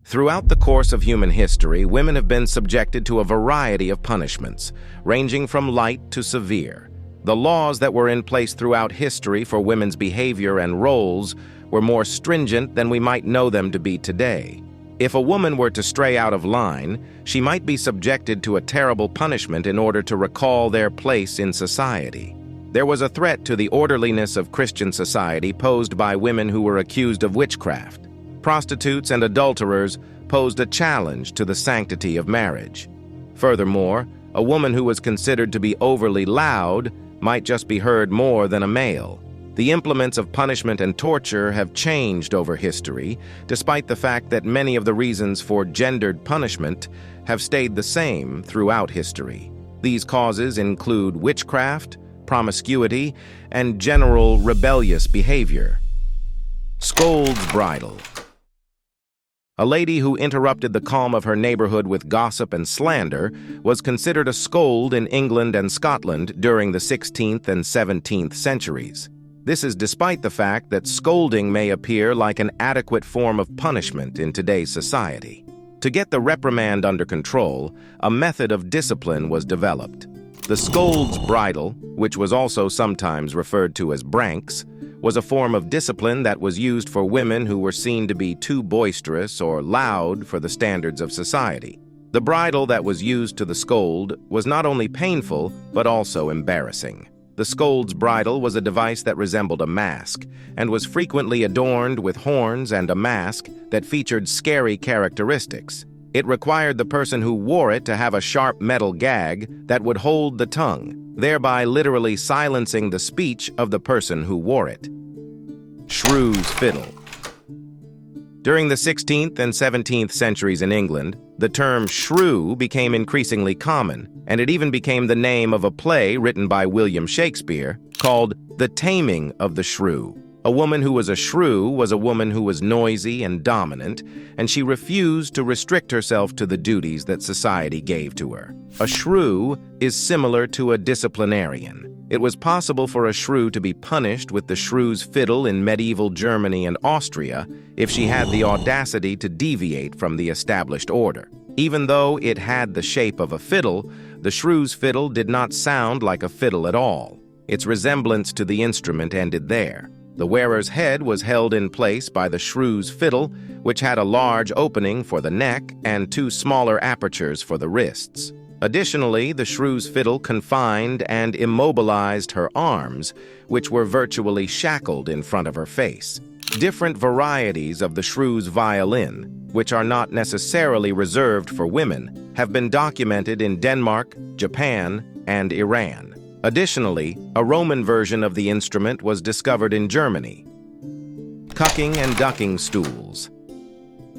Throughout the course of human history, women have been subjected to a variety of punishments, ranging from light to severe. The laws that were in place throughout history for women's behavior and roles were more stringent than we might know them to be today. If a woman were to stray out of line, she might be subjected to a terrible punishment in order to recall their place in society. There was a threat to the orderliness of Christian society posed by women who were accused of witchcraft. Prostitutes and adulterers posed a challenge to the sanctity of marriage. Furthermore, a woman who was considered to be overly loud might just be heard more than a male. The implements of punishment and torture have changed over history, despite the fact that many of the reasons for gendered punishment have stayed the same throughout history. These causes include witchcraft, promiscuity, and general rebellious behavior. Scolds bridal. A lady who interrupted the calm of her neighborhood with gossip and slander was considered a scold in England and Scotland during the 16th and 17th centuries. This is despite the fact that scolding may appear like an adequate form of punishment in today's society. To get the reprimand under control, a method of discipline was developed. The scold's bridle, which was also sometimes referred to as branks, was a form of discipline that was used for women who were seen to be too boisterous or loud for the standards of society. The bridle that was used to the scold was not only painful, but also embarrassing. The scold's bridle was a device that resembled a mask, and was frequently adorned with horns and a mask that featured scary characteristics. It required the person who wore it to have a sharp metal gag that would hold the tongue, thereby literally silencing the speech of the person who wore it. Shrews fiddle. During the 16th and 17th centuries in England, the term shrew became increasingly common, and it even became the name of a play written by William Shakespeare called The Taming of the Shrew. A woman who was a shrew was a woman who was noisy and dominant, and she refused to restrict herself to the duties that society gave to her. A shrew is similar to a disciplinarian. It was possible for a shrew to be punished with the shrew's fiddle in medieval Germany and Austria if she had the audacity to deviate from the established order. Even though it had the shape of a fiddle, the shrew's fiddle did not sound like a fiddle at all. Its resemblance to the instrument ended there. The wearer's head was held in place by the shrew's fiddle, which had a large opening for the neck and two smaller apertures for the wrists. Additionally, the shrew's fiddle confined and immobilized her arms, which were virtually shackled in front of her face. Different varieties of the shrew's violin, which are not necessarily reserved for women, have been documented in Denmark, Japan, and Iran. Additionally, a Roman version of the instrument was discovered in Germany. Cucking and ducking stools.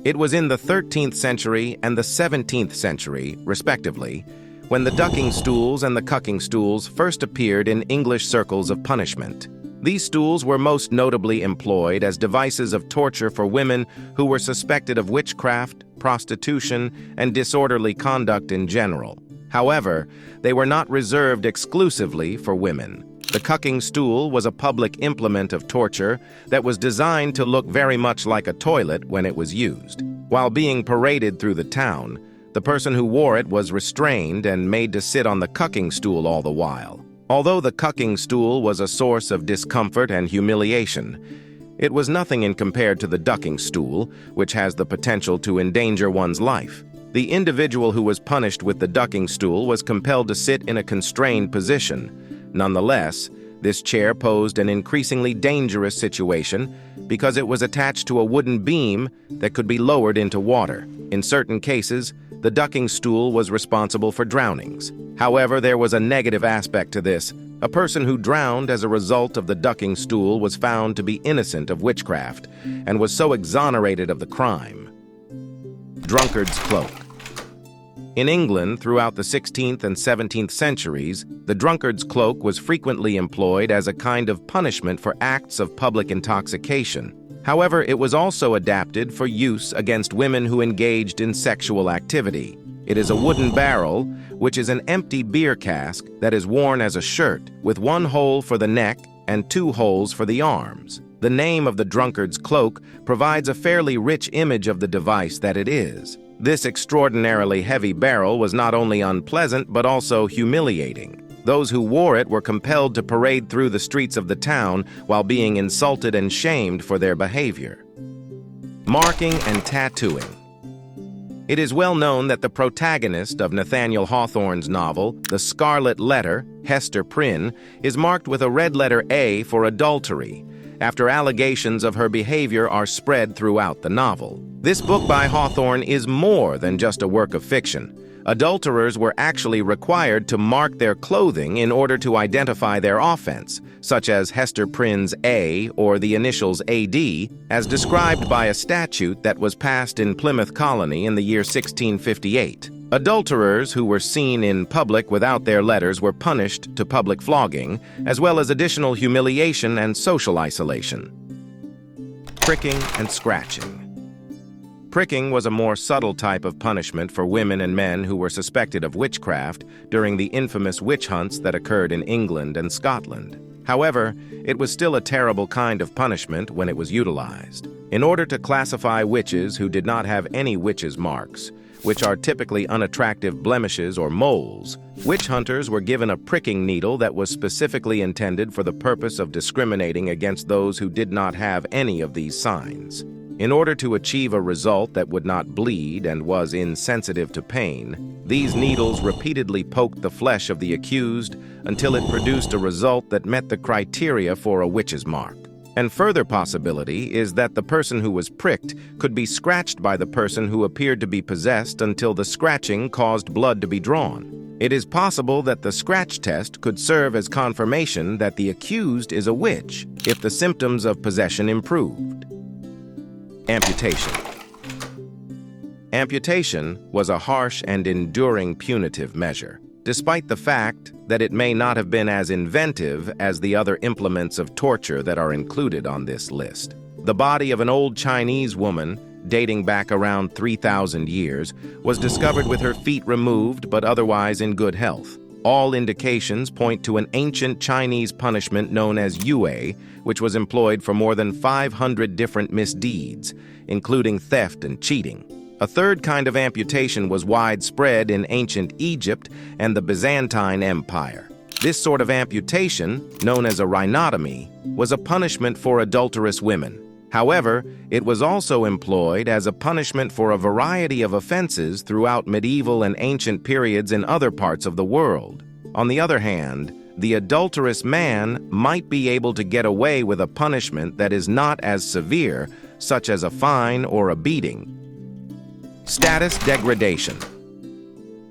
It was in the 13th century and the 17th century, respectively, when the ducking stools and the cucking stools first appeared in English circles of punishment. These stools were most notably employed as devices of torture for women who were suspected of witchcraft, prostitution, and disorderly conduct in general. However, they were not reserved exclusively for women. The cucking stool was a public implement of torture that was designed to look very much like a toilet when it was used. While being paraded through the town, the person who wore it was restrained and made to sit on the cucking stool all the while. Although the cucking stool was a source of discomfort and humiliation, it was nothing in compared to the ducking stool, which has the potential to endanger one's life. The individual who was punished with the ducking stool was compelled to sit in a constrained position. Nonetheless, this chair posed an increasingly dangerous situation because it was attached to a wooden beam that could be lowered into water. In certain cases, the ducking stool was responsible for drownings. However, there was a negative aspect to this. A person who drowned as a result of the ducking stool was found to be innocent of witchcraft and was so exonerated of the crime. Drunkard's cloak. In England, throughout the 16th and 17th centuries, the drunkard's cloak was frequently employed as a kind of punishment for acts of public intoxication. However, it was also adapted for use against women who engaged in sexual activity. It is a wooden barrel, which is an empty beer cask that is worn as a shirt, with one hole for the neck and two holes for the arms. The name of the drunkard's cloak provides a fairly rich image of the device that it is. This extraordinarily heavy barrel was not only unpleasant but also humiliating. Those who wore it were compelled to parade through the streets of the town while being insulted and shamed for their behavior. Marking and tattooing. It is well known that the protagonist of Nathaniel Hawthorne's novel, The Scarlet Letter, Hester Prynne, is marked with a red letter A for adultery, after allegations of her behavior are spread throughout the novel. This book by Hawthorne is more than just a work of fiction. Adulterers were actually required to mark their clothing in order to identify their offense, such as Hester Prynne's A or the initials AD, as described by a statute that was passed in Plymouth Colony in the year 1658. Adulterers who were seen in public without their letters were punished to public flogging, as well as additional humiliation and social isolation. Pricking and scratching. Pricking was a more subtle type of punishment for women and men who were suspected of witchcraft during the infamous witch hunts that occurred in England and Scotland. However, it was still a terrible kind of punishment when it was utilized. In order to classify witches who did not have any witches' marks, which are typically unattractive blemishes or moles, witch hunters were given a pricking needle that was specifically intended for the purpose of discriminating against those who did not have any of these signs. In order to achieve a result that would not bleed and was insensitive to pain, these needles repeatedly poked the flesh of the accused until it produced a result that met the criteria for a witch's mark. And further possibility is that the person who was pricked could be scratched by the person who appeared to be possessed until the scratching caused blood to be drawn. It is possible that the scratch test could serve as confirmation that the accused is a witch if the symptoms of possession improved. Amputation. Amputation was a harsh and enduring punitive measure, despite the fact that it may not have been as inventive as the other implements of torture that are included on this list. The body of an old Chinese woman, dating back around 3,000 years, was discovered with her feet removed but otherwise in good health. All indications point to an ancient Chinese punishment known as yue, which was employed for more than 500 different misdeeds, including theft and cheating. A third kind of amputation was widespread in ancient Egypt and the Byzantine Empire. This sort of amputation, known as a rhinotomy, was a punishment for adulterous women. However, it was also employed as a punishment for a variety of offenses throughout medieval and ancient periods in other parts of the world. On the other hand, the adulterous man might be able to get away with a punishment that is not as severe, such as a fine or a beating. Status degradation.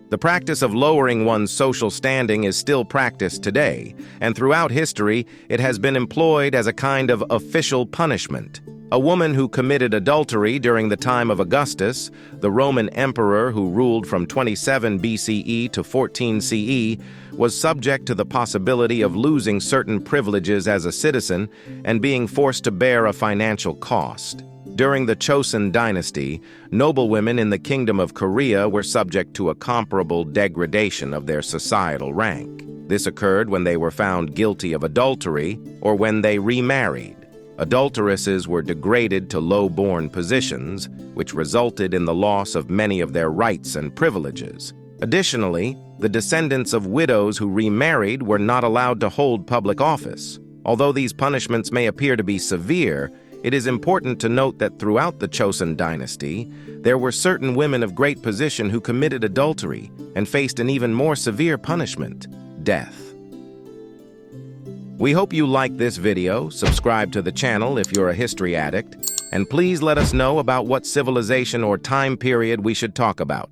The practice of lowering one's social standing is still practiced today, and throughout history, it has been employed as a kind of official punishment. A woman who committed adultery during the time of Augustus, the Roman emperor who ruled from 27 BCE to 14 CE, was subject to the possibility of losing certain privileges as a citizen and being forced to bear a financial cost. During the Joseon dynasty, noblewomen in the Kingdom of Korea were subject to a comparable degradation of their societal rank. This occurred when they were found guilty of adultery or when they remarried. Adulteresses were degraded to low-born positions, which resulted in the loss of many of their rights and privileges. Additionally, the descendants of widows who remarried were not allowed to hold public office. Although these punishments may appear to be severe, it is important to note that throughout the Joseon dynasty, there were certain women of great position who committed adultery and faced an even more severe punishment, death. We hope you like this video, subscribe to the channel if you're a history addict, and please let us know about what civilization or time period we should talk about.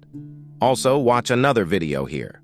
Also, watch another video here.